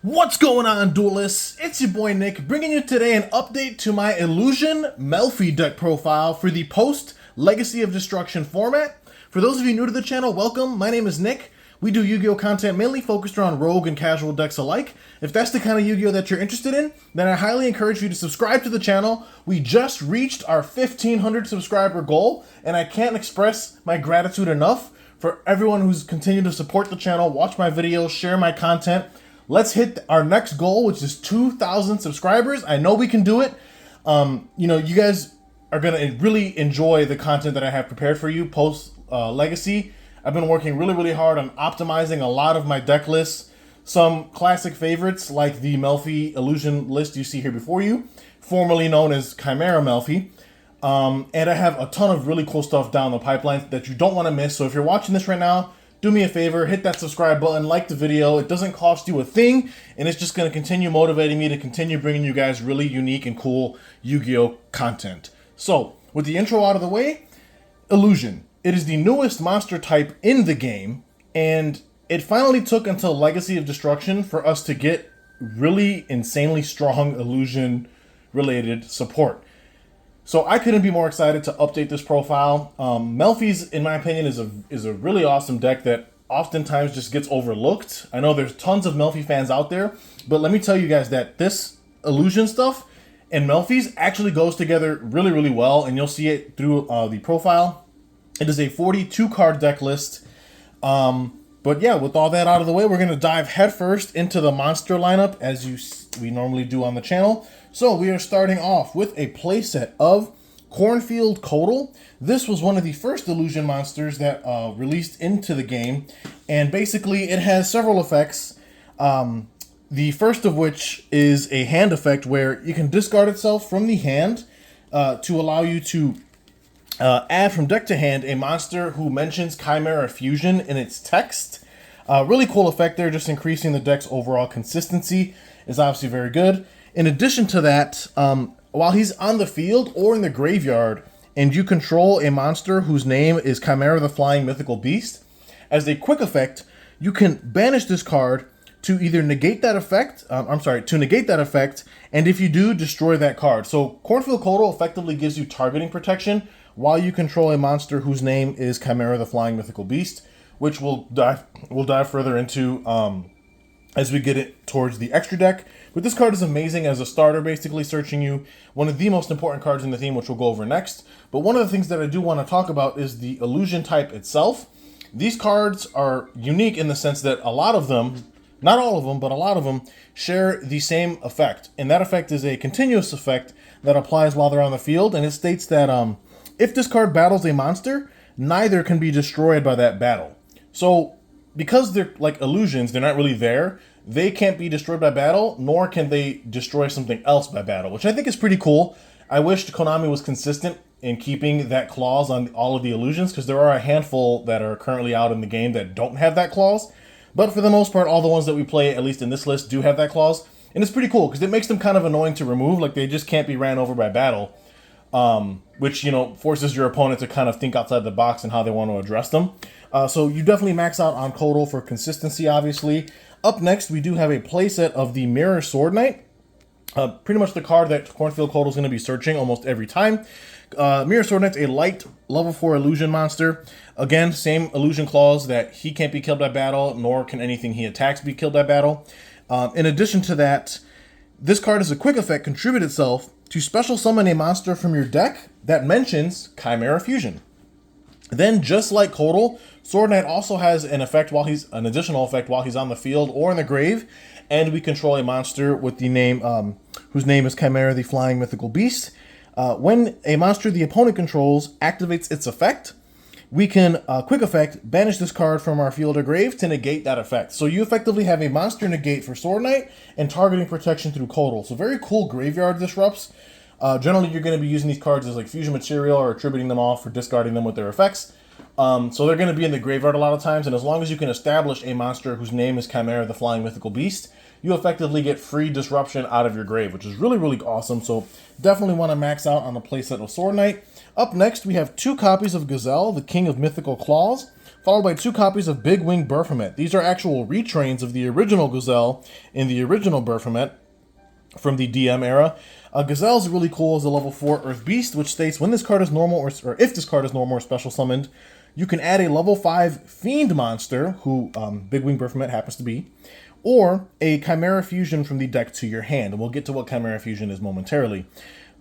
What's going on, duelists? It's your boy Nick, bringing you today an update to my Illusion Melfy deck profile for the post Legacy of Destruction format. For those of you new to the channel, welcome. My name is Nick. We do Yu-Gi-Oh content mainly focused around rogue and casual decks alike. If that's the kind of Yu-Gi-Oh that you're interested in, then I highly encourage you to subscribe to the channel. We just reached our 1,500 subscriber goal, and I can't express my gratitude enough for everyone who's continued to support the channel, watch my videos, share my content. Let's hit our next goal, which is 2,000 subscribers. I know we can do it. You guys are going to really enjoy the content that I have prepared for you post Legacy. I've been working really hard on optimizing a lot of my deck lists. Some classic favorites like the Melfy Illusion list you see here before you, formerly known as Chimera Melfy. And I have a ton of really cool stuff down the pipeline that you don't want to miss. So if you're watching this right now, do me a favor, hit that subscribe button, like the video. It doesn't cost you a thing, and it's just going to continue motivating me to continue bringing you guys really unique and cool Yu-Gi-Oh content. So, with the intro out of the way, Illusion. It is the newest monster type in the game, and it finally took until Legacy of Destruction for us to get really insanely strong Illusion-related support. So I couldn't be more excited to update this profile. Melfy's, in my opinion, is a really awesome deck that oftentimes just gets overlooked. I know there's tons of Melfy fans out there, but let me tell you guys that this Illusion stuff and Melfy's actually goes together really well, and you'll see it through the profile. It is a 42 card deck list. But yeah, with all that out of the way, we're going to dive headfirst into the monster lineup as we normally do on the channel. So we are starting off with a playset of Cornfield Codal. This was one of the first Illusion monsters that released into the game, and basically it has several effects. The first of which is a hand effect where you can discard itself from the hand to allow you to add from deck to hand a monster who mentions Chimera Fusion in its text. Really cool effect there, just increasing the deck's overall consistency is obviously very good. In addition to that, while he's on the field or in the graveyard and you control a monster whose name is Chimera the Flying Mythical Beast, as a quick effect, you can banish this card to either negate that effect, and if you do, destroy that card. So Cornfield Codal effectively gives you targeting protection while you control a monster whose name is Chimera the Flying Mythical Beast, which we'll dive further into as we get it towards the extra deck. But this card is amazing as a starter, basically searching you one of the most important cards in the theme, which we'll go over next. But one of the things that I do want to talk about is the Illusion type itself. These cards are unique in the sense that a lot of them, not all of them, but a lot of them share the same effect. And that effect is a continuous effect that applies while they're on the field. And it states that if this card battles a monster, neither can be destroyed by that battle. So because they're like illusions, they're not really there, they can't be destroyed by battle, nor can they destroy something else by battle, which I think is pretty cool. I wish Konami was consistent in keeping that clause on all of the illusions, because there are a handful that are currently out in the game that don't have that clause. But for the most part, all the ones that we play, at least in this list, do have that clause. And it's pretty cool, because it makes them kind of annoying to remove, like they just can't be ran over by battle. Which, forces your opponent to kind of think outside the box and how they want to address them. So you definitely max out on Codal for consistency, obviously. Up next, we do have a playset of the Mirror Sword Knight. Pretty much the card that Cornfield Codal is going to be searching almost every time. Mirror Sword Knight's a light level 4 illusion monster. Again, same illusion clause that he can't be killed by battle, nor can anything he attacks be killed by battle. In addition to that, this card as a quick effect contribute itself to special summon a monster from your deck that mentions Chimera Fusion. Then, just like Codal, Sword Knight also has an additional effect while he's on the field or in the grave, and we control a monster with the name, whose name is Chimera the Flying Mythical Beast. When a monster the opponent controls activates its effect, we can, quick effect, banish this card from our field or grave to negate that effect. So you effectively have a monster negate for Sword Knight and targeting protection through Codal. So very cool graveyard disrupts. Generally, you're going to be using these cards as like fusion material or attributing them off or discarding them with their effects. So they're going to be in the graveyard a lot of times, and as long as you can establish a monster whose name is Chimera the Flying Mythical Beast, you effectively get free disruption out of your grave, which is really awesome. So definitely want to max out on the playset of Sword Knight. Up next, we have 2 copies of Gazelle, the King of Mythical Claws. followed by 2 copies of Big Wing Baphomet. These are actual retrains of the original Gazelle in the original Baphomet from the DM era. Gazelle is really cool as a level 4 Earth Beast, which states when this card is normal, or if this card is normal or special summoned, you can add a level 5 Fiend monster, who Big Wing Baphomet happens to be, or a Chimera Fusion from the deck to your hand. And we'll get to what Chimera Fusion is momentarily.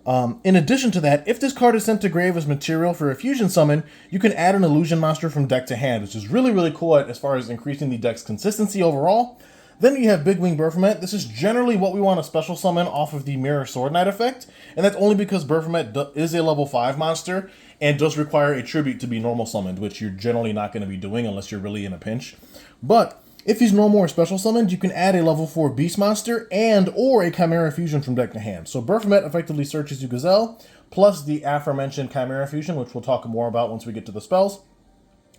In addition to that, if this card is sent to grave as material for a fusion summon, you can add an illusion monster from deck to hand, which is really, really cool as far as increasing the deck's consistency overall. Then you have Big Wing Baphomet. This is generally what we want to special summon off of the Mirror Sword Knight effect, and that's only because Baphomet is a level 5 monster and does require a tribute to be normal summoned, which you're generally not going to be doing unless you're really in a pinch. But if he's normal or special summoned, you can add a level 4 Beast monster and or a Chimera Fusion from deck to hand. So Baphomet effectively searches you Gazelle, plus the aforementioned Chimera Fusion, which we'll talk more about once we get to the spells.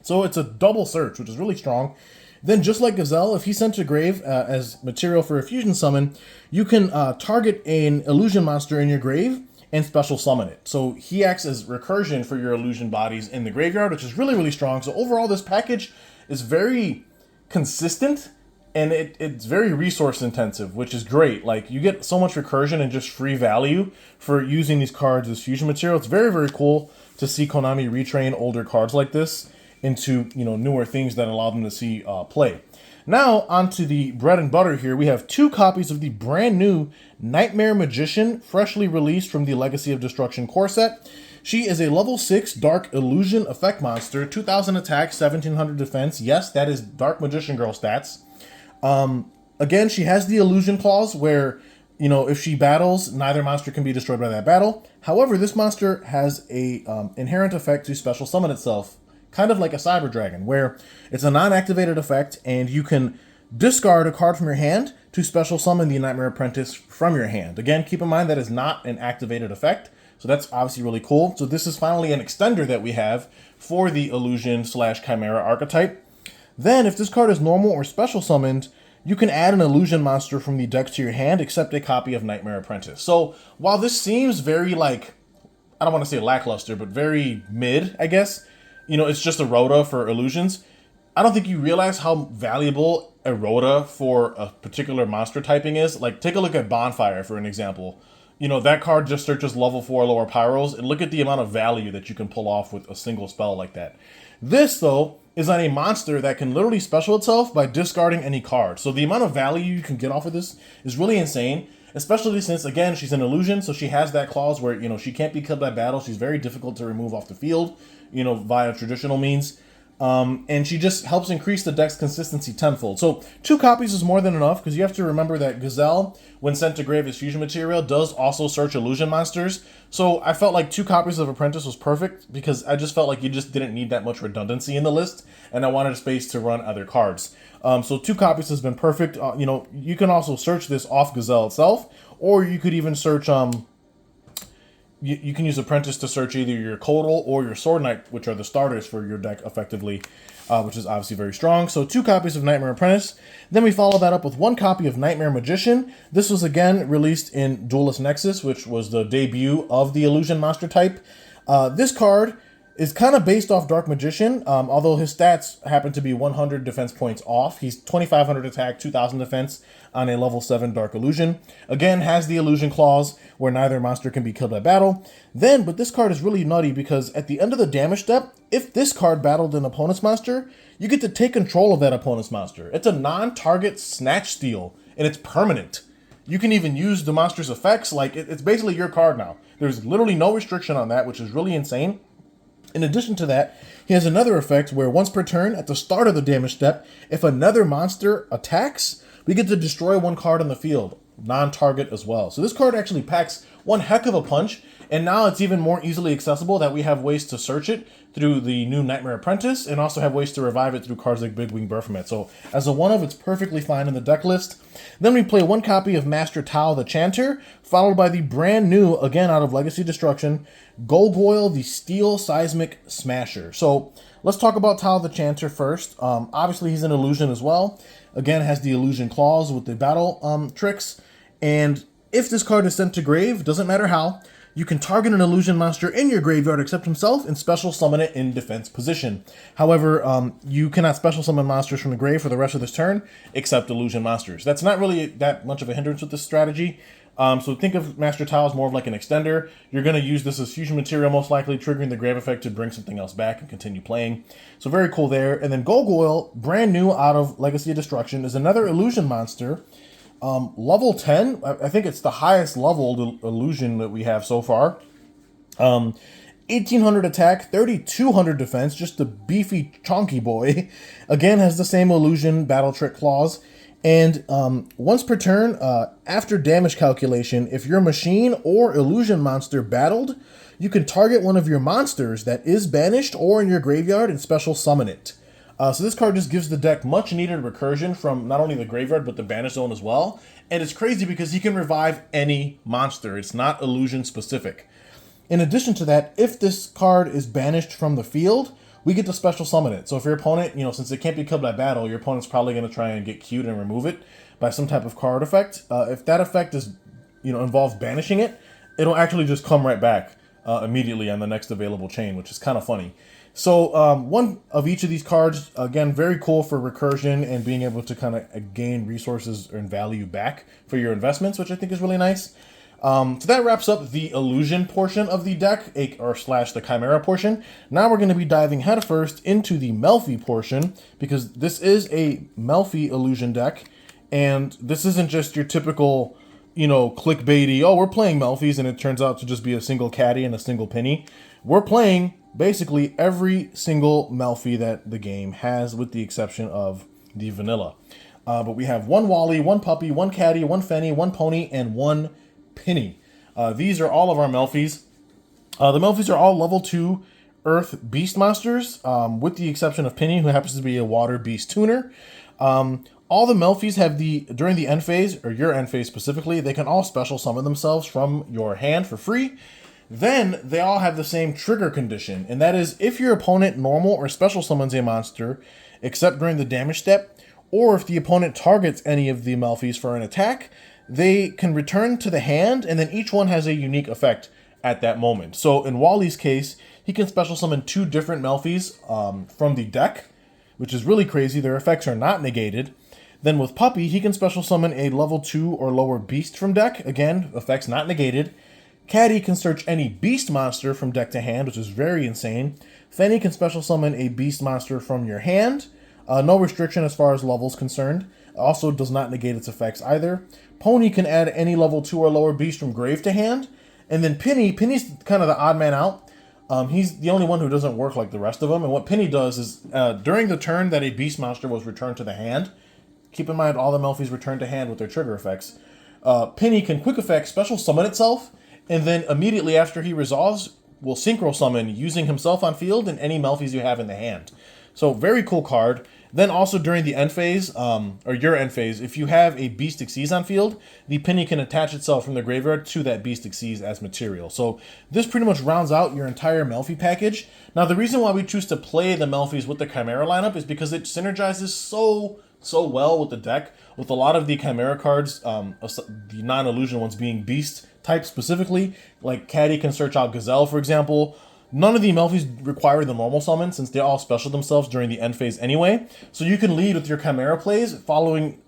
So it's a double search, which is really strong. Then just like Gazelle, if he's sent to grave as material for a fusion summon, you can target an illusion monster in your grave and special summon it. So he acts as recursion for your illusion bodies in the graveyard, which is really, really strong. So overall, this package is very consistent, and it's very resource intensive, which is great. Like, you get so much recursion and just free value for using these cards as fusion material. It's very, very cool to see Konami retrain older cards like this into, you know, newer things that allow them to see play. Now onto the bread and butter here. We have 2 copies of the brand new Nightmare Magician, freshly released from the Legacy of Destruction core set. She is a level 6 Dark Illusion effect monster, 2000 attack, 1700 defense. Yes, that is Dark Magician Girl stats. Again, she has the illusion clause where, you know, if she battles, neither monster can be destroyed by that battle. However, this monster has a inherent effect to special summon itself, kind of like a Cyber Dragon, where it's a non-activated effect and you can discard a card from your hand to special summon the Nightmare Apprentice from your hand. Again, keep in mind that is not an activated effect. So that's obviously really cool. So this is finally an extender that we have for the illusion / chimera archetype. Then if this card is normal or special summoned, you can add an illusion monster from the deck to your hand, except a copy of Nightmare Apprentice. So while this seems very, like, I don't want to say lackluster, but very mid, I guess, you know, it's just a Rhoda for illusions, I don't think you realize how valuable a Rhoda for a particular monster typing is. Like, take a look at Bonfire for an example. You know, that card just searches level 4 lower pyros, and look at the amount of value that you can pull off with a single spell like that. This, though, is on a monster that can literally special itself by discarding any card. So the amount of value you can get off of this is really insane, especially since, again, she's an illusion, so she has that clause where, you know, she can't be killed by battle. She's very difficult to remove off the field, you know, via traditional means. And she just helps increase the deck's consistency tenfold. So 2 copies is more than enough, because you have to remember that Gazelle, when sent to grave as fusion material, does also search illusion monsters. So I felt like 2 copies of Apprentice was perfect, because I just felt like you just didn't need that much redundancy in the list, and I wanted a space to run other cards. So 2 copies has been perfect. You know, you can also search this off Gazelle itself, or you could even search... You can use Apprentice to search either your Codal or your Sword Knight, which are the starters for your deck effectively, which is obviously very strong. So 2 copies of Nightmare Apprentice. Then we follow that up with 1 copy of Nightmare Magician. This was again released in Duelist Nexus, which was the debut of the illusion monster type. This card is kind of based off Dark Magician, although his stats happen to be 100 defense points off. He's 2500 attack, 2000 defense on a level 7 Dark Illusion. Again, has the illusion clause where neither monster can be killed by battle. Then, but this card is really nutty because at the end of the damage step, if this card battled an opponent's monster, you get to take control of that opponent's monster. It's a non-target snatch steal, and it's permanent. You can even use the monster's effects, like it's basically your card now. There's literally no restriction on that, which is really insane. In addition to that, he has another effect where once per turn, at the start of the damage step, if another monster attacks, we get to destroy 1 card on the field, non-target as well. So this card actually packs one heck of a punch, and now it's even more easily accessible that we have ways to search it through the new Nightmare Apprentice, and also have ways to revive it through cards like Big Wing Baphomet. So as a 1-of, it's perfectly fine in the deck list. Then we play 1 copy of Master Tao the Chanter, followed by the brand new, again out of Legacy Destruction, Golgoyle the Steel Seismic Smasher. So let's talk about Tao the Chanter first. Obviously he's an illusion as well. Again, has the illusion clause with the battle tricks. And if this card is sent to grave, doesn't matter how, you can target an illusion monster in your graveyard except himself and special summon it in defense position. However, you cannot special summon monsters from the grave for the rest of this turn except illusion monsters. That's not really that much of a hindrance with this strategy. So think of Master Tile as more of like an extender. You're going to use this as fusion material, most likely triggering the grave effect to bring something else back and continue playing. So very cool there. And then Gargoyle, brand new out of Legacy of Destruction, is another illusion monster. Level 10, I think it's the highest leveled illusion that we have so far. 1800 attack, 3200 defense, just a beefy chonky boy. Again, has the same illusion battle trick clause. And once per turn, after damage calculation, if your machine or illusion monster battled, you can target one of your monsters that is banished or in your graveyard and special summon it. So this card just gives the deck much needed recursion from not only the graveyard, but the banish zone as well. And it's crazy because he can revive any monster. It's not illusion specific. In addition to that, if this card is banished from the field, we get to special summon it. So if your opponent, since it can't be killed by battle, your opponent's probably going to try and get queued and remove it by some type of card effect. If that effect is, involves banishing it, it'll actually just come right back immediately on the next available chain, which is kind of funny. So one of each of these cards, again, very cool for recursion and being able to kind of gain resources and value back for your investments, which I think is really nice. So that wraps up the illusion portion of the deck, or slash the Chimera portion. Now we're going to be diving headfirst into the Melfy portion, because this is a Melfy illusion deck, and this isn't just your typical, clickbaity, oh, we're playing Melfys, and it turns out to just be a single caddy and a single penny. We're playing basically every single Melfy that the game has, with the exception of the vanilla. But we have one Wally, one Puppy, one Caddy, one Fenny, one Pony, and one Penny. These are all of our Melfys. The Melfys are all level 2 Earth Beast Monsters, with the exception of Penny, who happens to be a Water Beast Tuner. All the Melfys have during the end phase, or your end phase specifically, they can all special summon themselves from your hand for free. Then they all have the same trigger condition, and that is if your opponent normal or special summons a monster, except during the damage step, or if the opponent targets any of the Melfys for an attack, they can return to the hand, and then each one has a unique effect at that moment. So in Wally's case, he can special summon 2 different Melfys from the deck, which is really crazy. Their effects are not negated. Then with Puppy, he can special summon a level 2 or lower beast from deck. Again, effects not negated. Caddy can search any beast monster from deck to hand, which is very insane. Fenny can special summon a beast monster from your hand. No restriction as far as levels concerned. Also does not negate its effects either. Pony can add any level 2 or lower beast from grave to hand. And then Penny's kind of the odd man out. He's the only one who doesn't work like the rest of them. And what Penny does is, during the turn that a beast monster was returned to the hand, keep in mind all the Melfys return to hand with their trigger effects, Penny can quick effect special summon itself, and then immediately after he resolves, will synchro summon using himself on field and any Melfys you have in the hand. So very cool card. Then also during the end phase, or your end phase, if you have a Beast Xyz on field, the Penny can attach itself from the graveyard to that Beast Xyz as material. So this pretty much rounds out your entire Melfy package. Now the reason why we choose to play the Melfys with the Chimera lineup is because it synergizes so well with the deck, with a lot of the Chimera cards, the non-illusion ones being Beast type specifically, like Caddy can search out Gazelle, for example. None of the Melfys require the normal summon since they all special themselves during the end phase anyway. So you can lead with your Chimera plays, following,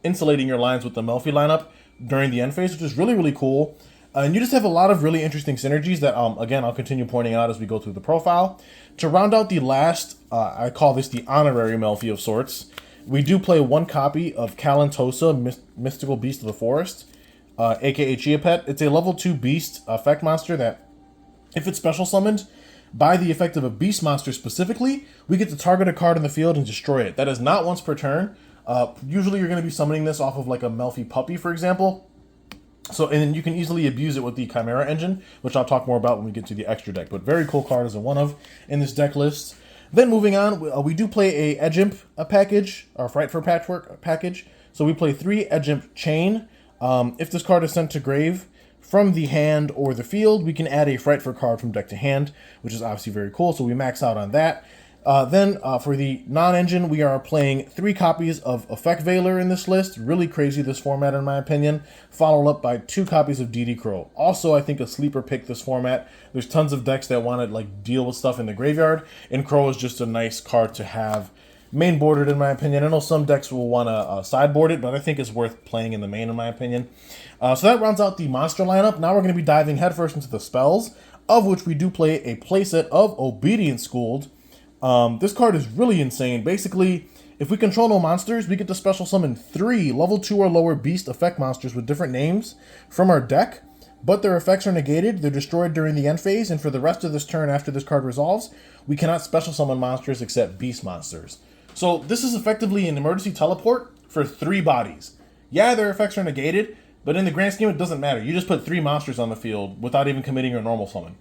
insulating your lines with the Melfy lineup during the end phase, which is really, really cool. And you just have a lot of really interesting synergies that, again, I'll continue pointing out as we go through the profile. To round out the last, I call this the honorary Melfy of sorts, we do play one copy of Kalantosa, Mystical Beast of the Forest, aka Chiapet. It's a level 2 beast effect monster that, if it's special summoned by the effect of a beast monster specifically, we get to target a card in the field and destroy it. That is not once per turn. Usually you're going to be summoning this off of like a Melfy Puppy, for example. So, and then you can easily abuse it with the Chimera engine, which I'll talk more about when we get to the extra deck. But very cool card as a one of in this deck list. Then moving on, we do play a Edge Imp package, or Fright for Patchwork package. So we play 3 Edge Imp Chain. If this card is sent to grave from the hand or the field, we can add a Fright for card from deck to hand, which is obviously very cool. So we max out on that. Then for the non-engine, we are playing 3 copies of Effect Veiler in this list. Really crazy, this format, in my opinion. Followed up by 2 copies of DD Crow. Also, I think a sleeper pick this format. There's tons of decks that want to like deal with stuff in the graveyard, and Crow is just a nice card to have main boarded, in my opinion. I know some decks will want to sideboard it, but I think it's worth playing in the main, in my opinion. So that rounds out the monster lineup. Now we're going to be diving headfirst into the spells, of which we do play a playset of Obedient Schooled. This card is really insane. Basically, if we control no monsters, we get to special summon 3 level 2 or lower beast effect monsters with different names from our deck, but their effects are negated, they're destroyed during the end phase, and for the rest of this turn after this card resolves, we cannot special summon monsters except beast monsters. So this is effectively an emergency teleport for 3 bodies. Yeah, their effects are negated, but in the grand scheme, it doesn't matter. You just put 3 monsters on the field without even committing your normal summon.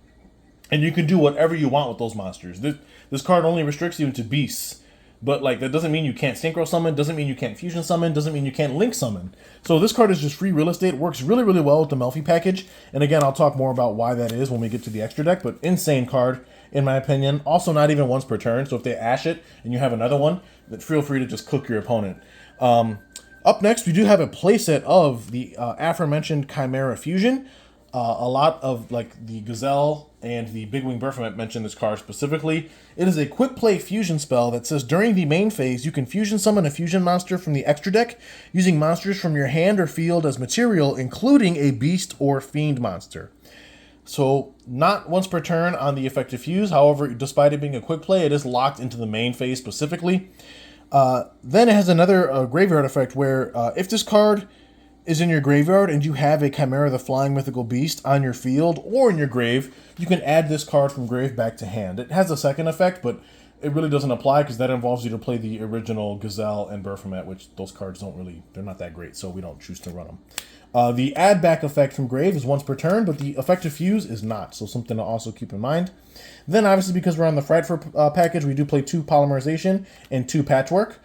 And you can do whatever you want with those monsters. This card only restricts you into beasts. But like that doesn't mean you can't synchro summon, doesn't mean you can't fusion summon, doesn't mean you can't link summon. So this card is just free real estate. It works really, really well with the Melfy package. And again, I'll talk more about why that is when we get to the extra deck. But insane card, in my opinion. Also not even once per turn. So if they ash it and you have another one, then feel free to just cook your opponent. Up next, we do have a playset of the aforementioned Chimera Fusion. A lot of like the Gazelle and the Big Wing Baphomet mention this card specifically. It is a quick play fusion spell that says during the main phase, you can fusion summon a fusion monster from the extra deck using monsters from your hand or field as material, including a beast or fiend monster. So not once per turn on the effective fuse. However, despite it being a quick play, it is locked into the main phase specifically. Then it has another graveyard effect where if this card is in your graveyard and you have a Chimera the Flying Mythical Beast on your field or in your grave, you can add this card from grave back to hand. It has a second effect, but it really doesn't apply because that involves you to play the original Gazelle and Baphomet, which those cards they're not that great, so we don't choose to run them. The add back effect from grave is once per turn, but the effective fuse is not, so something to also keep in mind. Then obviously because we're on the Frightful package, we do play 2 Polymerization and 2 Patchwork.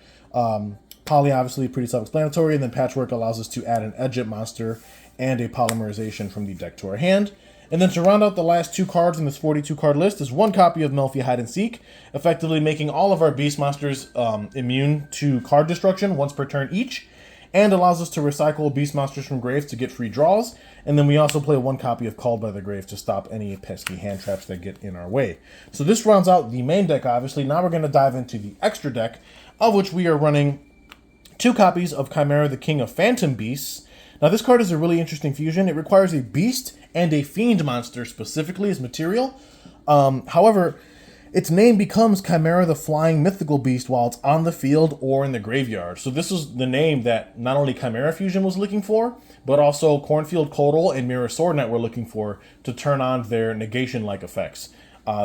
Poly, obviously, pretty self-explanatory, and then Patchwork allows us to add an Edgit monster and a Polymerization from the deck to our hand. And then to round out the last 2 cards in this 42-card list is 1 copy of Melfy Hide and Seek, effectively making all of our beast monsters immune to card destruction once per turn each, and allows us to recycle beast monsters from graves to get free draws. And then we also play 1 copy of Called by the Grave to stop any pesky hand traps that get in our way. So this rounds out the main deck, obviously. Now we're going to dive into the extra deck, of which we are running 2 copies of Chimera the King of Phantom Beasts. Now this card is a really interesting fusion. It requires a beast and a fiend monster specifically as material. However, its name becomes Chimera the Flying Mythical Beast while it's on the field or in the graveyard. So this is the name that not only Chimera Fusion was looking for, but also Cornfield Coatl and Mirror Sword Knight were looking for to turn on their negation-like effects.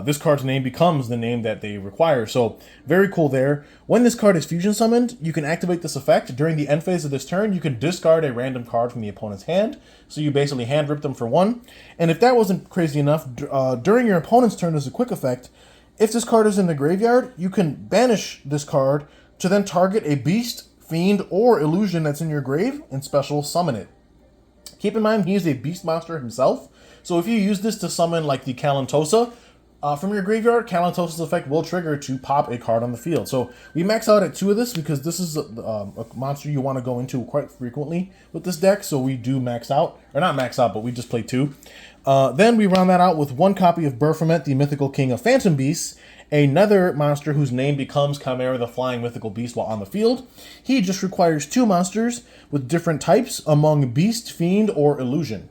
This card's name becomes the name that they require. So very cool there. When this card is fusion summoned, you can activate this effect. During the end phase of this turn, you can discard a random card from the opponent's hand. So you basically hand rip them for 1. And if that wasn't crazy enough, during your opponent's turn as a quick effect, if this card is in the graveyard, you can banish this card to then target a beast, fiend, or illusion that's in your grave and special summon it. Keep in mind, he is a beast monster himself. So if you use this to summon like the Calantosa, from your graveyard, Calantosa's effect will trigger to pop a card on the field. So we max out at 2 of this because this is a monster you want to go into quite frequently with this deck. So we do max out, or not max out, but we just play 2. Then we round that out with 1 copy of Baphomet, the Mythical King of Phantom Beasts, another monster whose name becomes Chimera the Flying Mythical Beast while on the field. He just requires 2 monsters with different types among Beast, Fiend, or Illusion.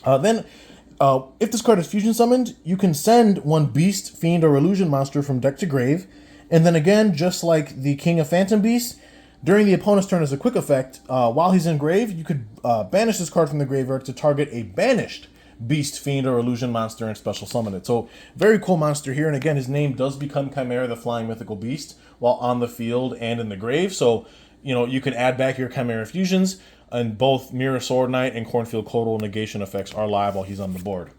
If this card is fusion summoned, you can send 1 Beast, Fiend, or Illusion monster from deck to grave. And then again, just like the King of Phantom Beasts, during the opponent's turn as a quick effect, while he's in grave, you could banish this card from the graveyard to target a banished Beast, Fiend, or Illusion monster and special summon it. So very cool monster here. And again, his name does become Chimera the Flying Mythical Beast while on the field and in the grave. So, you know, you can add back your Chimera fusions. And both Mirror Sword Knight and Cornfield Coatl negation effects are live while he's on the board.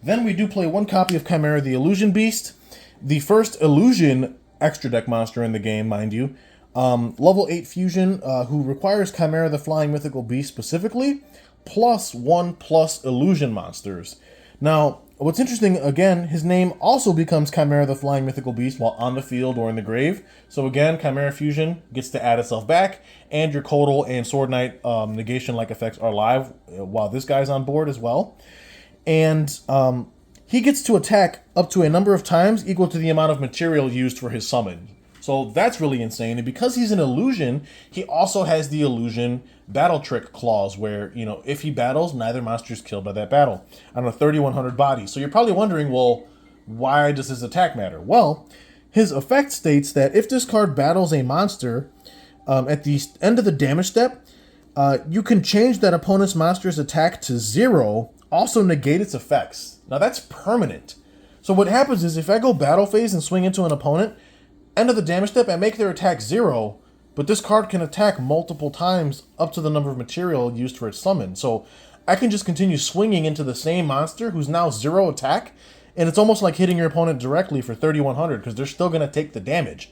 Then we do play 1 copy of Chimera the Illusion Beast, the first Illusion extra deck monster in the game, mind you. Level 8 fusion, who requires Chimera the Flying Mythical Beast specifically, plus 1+ Illusion monsters. Now, What's interesting, again, his name also becomes Chimera the Flying Mythical Beast while on the field or in the grave. So again, Chimera Fusion gets to add itself back, and your Codal and Sword Knight negation-like effects are live while this guy's on board as well. And he gets to attack up to a number of times equal to the amount of material used for his summon. So that's really insane. And because he's an illusion, he also has the illusion battle trick clause where, you know, if he battles, neither monster is killed by that battle on a 3100 body. So you're probably wondering, well, why does his attack matter? Well, his effect states that if this card battles a monster at the end of the damage step, you can change that opponent's monster's attack to 0, also negate its effects. Now that's permanent. So what happens is if I go battle phase and swing into an opponent, end of the damage step, I make their attack 0, but this card can attack multiple times up to the number of material used for its summon. So I can just continue swinging into the same monster who's now 0 attack, and it's almost like hitting your opponent directly for 3100 because they're still going to take the damage,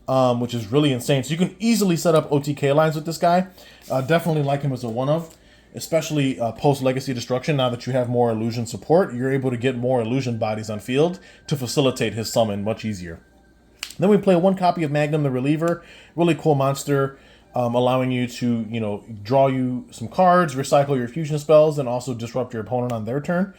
which is really insane. So you can easily set up OTK lines with this guy. Definitely like him as a one-of, especially post-Legacy Destruction. Now that you have more illusion support, you're able to get more illusion bodies on field to facilitate his summon much easier. Then we play 1 copy of Magnum the Reliever, really cool monster, allowing you to, you know, draw you some cards, recycle your fusion spells, and also disrupt your opponent on their turn.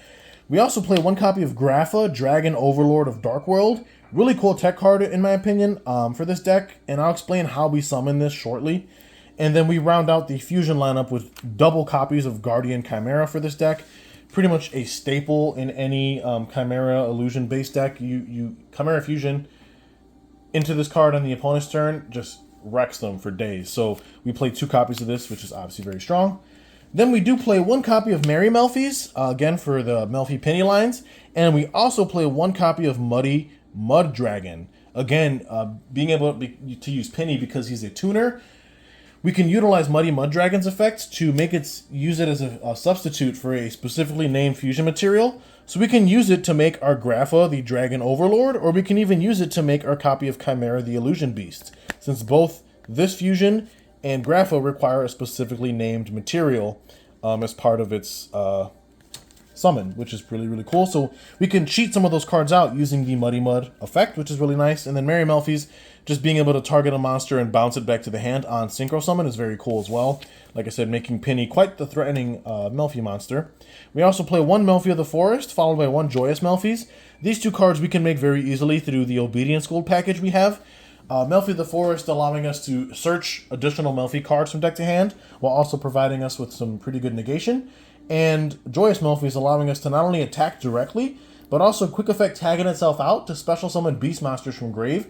We also play 1 copy of Grapha, Dragon Overlord of Dark World. Really cool tech card, in my opinion, for this deck, and I'll explain how we summon this shortly. And then we round out the fusion lineup with double copies of Guardian Chimera for this deck. Pretty much a staple in any Chimera illusion-based deck. You Chimera Fusion into this card on the opponent's turn, just wrecks them for days. So we play 2 copies of this, which is obviously very strong. Then we do play 1 copy of Merry Melffys, again for the Melfy penny lines. And we also play 1 copy of Muddy Mud Dragon. Again, being able to use penny because he's a tuner, we can utilize Muddy Mud Dragon's effect to use it as a substitute for a specifically named fusion material. So we can use it to make our Grapha, the Dragon Overlord, or we can even use it to make our copy of Chimera, the Illusion Beast, since both this fusion and Grapha require a specifically named material as part of its summon, which is really, really cool. So we can cheat some of those cards out using the Muddy Mud effect, which is really nice. And then Merry Melffys, just being able to target a monster and bounce it back to the hand on Synchro Summon is very cool as well. Like I said, making Penny quite the threatening Melfy monster. We also play 1 Melfy of the Forest, followed by 1 Joyous Melffys. These 2 cards we can make very easily through the Obedience Gold package we have. Melfy of the Forest allowing us to search additional Melfy cards from deck to hand, while also providing us with some pretty good negation. And Joyous Melffys allowing us to not only attack directly, but also quick effect tagging itself out to special summon beast monsters from grave,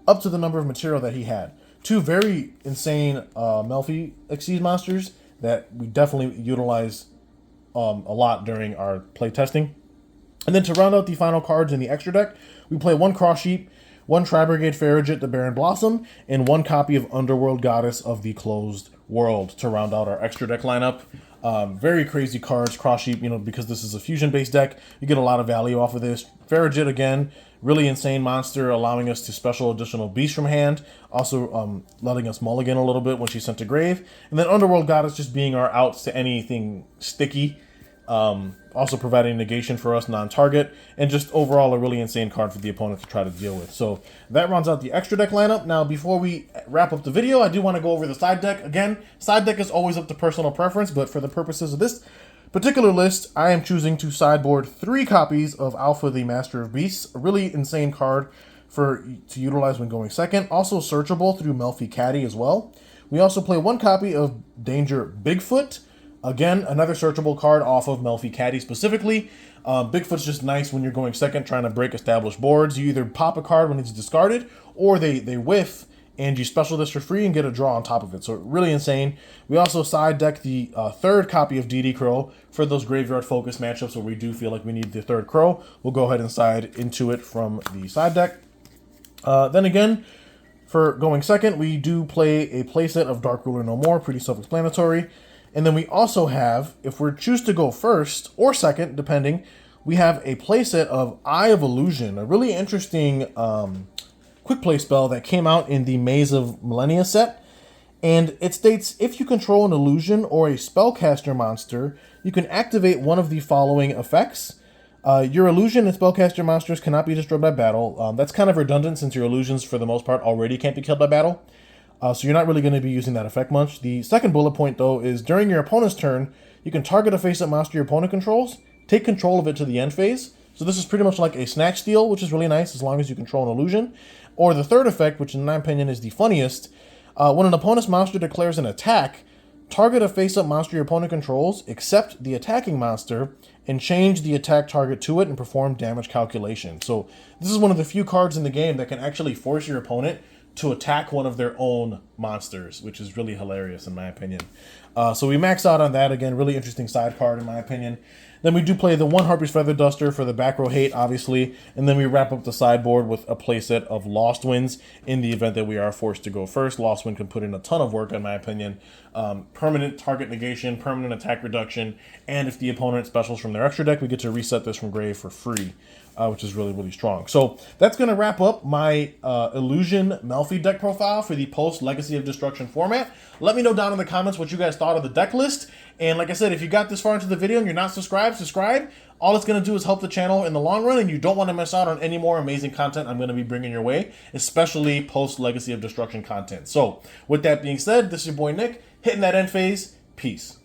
up to the number of material that he had. 2 very insane Melfy Exceed monsters that we definitely utilize a lot during our play testing. And then to round out the final cards in the extra deck, we play 1 Cross Sheep, 1 Tri-Brigade Farragut the Baron Blossom, and 1 copy of Underworld Goddess of the Closed World to round out our extra deck lineup. Very crazy cards. Cross Sheep, you know, because this is a fusion-based deck, you get a lot of value off of this. Farragut, again, really insane monster, allowing us to special additional beasts from hand, also letting us mulligan a little bit when she's sent to grave. And then Underworld Goddess just being our outs to anything sticky, also providing negation for us, non-target, and just overall a really insane card for the opponent to try to deal with. So that rounds out the extra deck lineup. Now, before we wrap up the video, I do want to go over the side deck. Again, side deck is always up to personal preference, but for the purposes of this particular list, I am choosing to sideboard 3 copies of Alpha the Master of Beasts, a really insane card to utilize when going second. Also searchable through Melfy Caddy as well. We also play 1 copy of Danger Bigfoot. Again, another searchable card off of Melfy Caddy specifically. Bigfoot's just nice when you're going second, trying to break established boards. You either pop a card when it's discarded, or they whiff, and you special this for free and get a draw on top of it. So really insane. We also side deck the 3rd copy of DD Crow for those graveyard focus matchups where we do feel like we need the 3rd Crow. We'll go ahead and side into it from the side deck. Then again, for going second, we do play a playset of Dark Ruler No More, pretty self-explanatory. And then we also have, if we choose to go first or second, depending, we have a playset of Eye of Illusion, a really interesting quick play spell that came out in the Maze of Millennia set. And it states, if you control an illusion or a spellcaster monster, you can activate one of the following effects. Your illusion and spellcaster monsters cannot be destroyed by battle. That's kind of redundant since your illusions, for the most part, already can't be killed by battle. So you're not really going to be using that effect much. The second bullet point, though, is during your opponent's turn, you can target a face-up monster your opponent controls, take control of it to the end phase. So this is pretty much like a snatch steal, which is really nice as long as you control an illusion. Or the third effect, which in my opinion is the funniest, when an opponent's monster declares an attack, target a face-up monster your opponent controls, except the attacking monster, and change the attack target to it and perform damage calculation. So this is one of the few cards in the game that can actually force your opponent to attack one of their own monsters, which is really hilarious in my opinion. So we max out on that. Again, really interesting side card in my opinion. Then we do play the one Harpy's Feather Duster for the back row hate, obviously. And then we wrap up the sideboard with a playset of Lost Winds in the event that we are forced to go first. Lost Wind can put in a ton of work, in my opinion. Permanent target negation, permanent attack reduction, and if the opponent specials from their extra deck, we get to reset this from grave for free, which is really, really strong. So that's going to wrap up my Illusion Melfy deck profile for the post Legacy of Destruction format. Let me know down in the comments what you guys thought of the deck list. And like I said, if you got this far into the video and you're not subscribed, subscribe. All it's going to do is help the channel in the long run, and you don't want to miss out on any more amazing content I'm going to be bringing your way, especially post Legacy of Destruction content. So with that being said, this is your boy Nick, hitting that end phase. Peace.